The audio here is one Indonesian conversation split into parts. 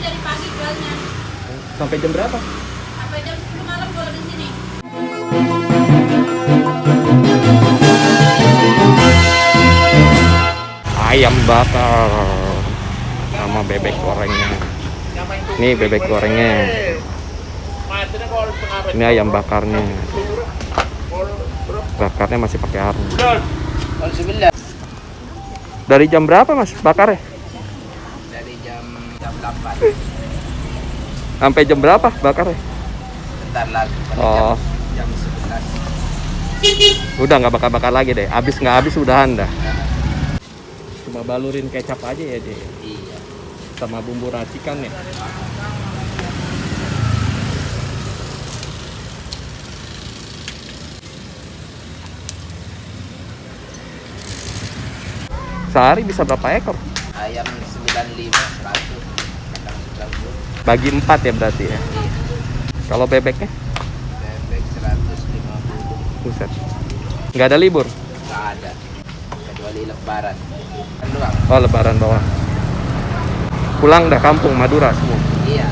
dari pagi jualnya. Sampai jam berapa? Sampai jam 10 malam kalau di sini. Ayam bakar sama bebek gorengnya. Ini bebek gorengnya. Ini ayam bakarnya. Bakarnya masih pakai arang. Dari jam berapa mas bakarnya? Dari jam 8 Sampai jam berapa bakarnya? bentar lagi pada Oh, jam 11. udah nggak bakar-bakar lagi deh. Habis nggak habis udahan dah. Cuma balurin kecap aja ya deh. Iya. Sama bumbu racikan ya. Sehari bisa berapa ekor? Ayam 95 100 kadang 90. Bagi 4 ya berarti ya. Iya. Kalau bebeknya? Bebek 150. Buset. Nggak ada libur? Nggak ada kecuali lebaran kan doang. Oh lebaran bawah. Pulang dah kampung Madura semua. Iya.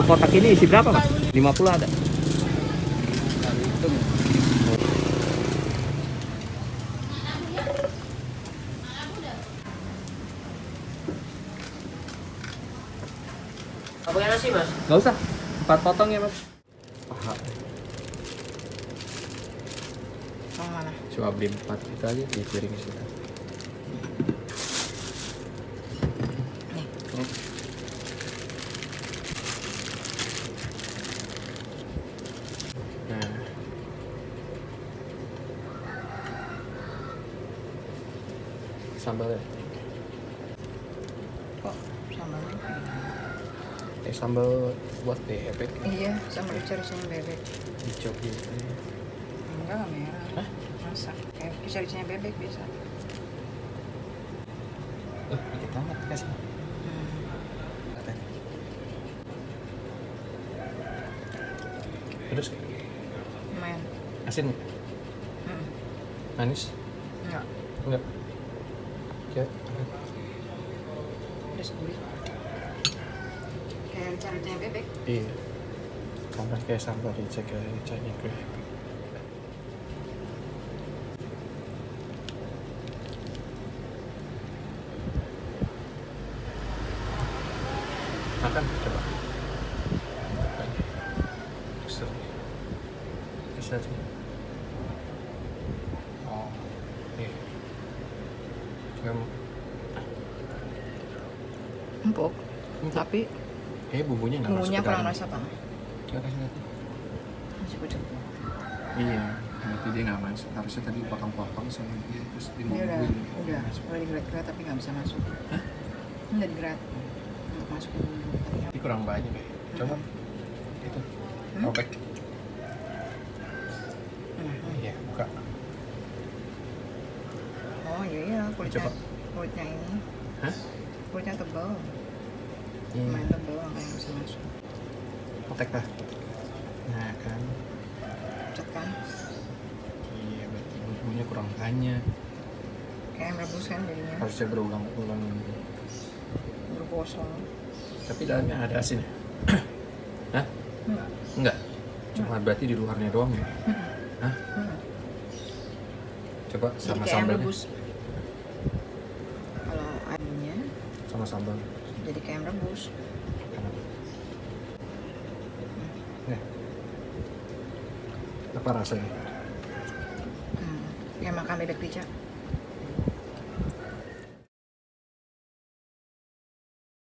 Kotak ini isi berapa mas? 50 ada? Apa yang nasi mas? Nggak usah, 4 potong ya mas. Paha. Yang mana? Coba beli 4 itu aja di piring kita. Nih. Nah. Sambalnya. Kok sambalnya? Sambal buat bebek. Iya, sambal cari-cari bebek. Dicop gitu. Enggak merah. Hah? Masak kayak cari-cari bebek biasa. Dikit banget kasih. Terus Lumayan. asin, manis, Enggak. enggak? Ya. Udah segurih. Kayak cari-cari bebek. Iya. Sama kayak sambal ricek riceknya gue. Makan coba. Makan. Bisa. Bisa sih. Oh. Iya. Kamu Empuk. Tapi bumbunya nggak masuk bumbunya ke kurang dalam. rasa banget. Coba kasih lihat. Masih pucuk. Iya, berarti dia nggak masuk. Harusnya tadi potong-potong sama dia terus Dia dimasukin. udah digerak-gerak tapi nggak bisa masuk. Hah? Udah digerak. Untuk masuk ke bumbu tapi nggak. Ini kurang banyak ya. Coba itu robek. Iya, buka. Oh iya kulitnya. Coba. Kulitnya ini. Hah? Kulitnya tebal. Iya. Lumayan tebal makanya bisa masuk. Potek lah. Nah kan. Pucat kan? Iya, berarti bumbunya kurang banyak. Kayak ayam rebus kan jadinya. Harusnya berulang-ulang. Bergosong. Tapi dalamnya ada asin ya? Hah? Enggak. Enggak. Cuma berarti di luarnya doang ya? Hah? Coba Jadi sama kayak ayam sambalnya. rebus. Kalau ayamnya Sama sambal. jadi kayak ayam rebus. Nih. Apa rasanya? Kayak makan bebek rica.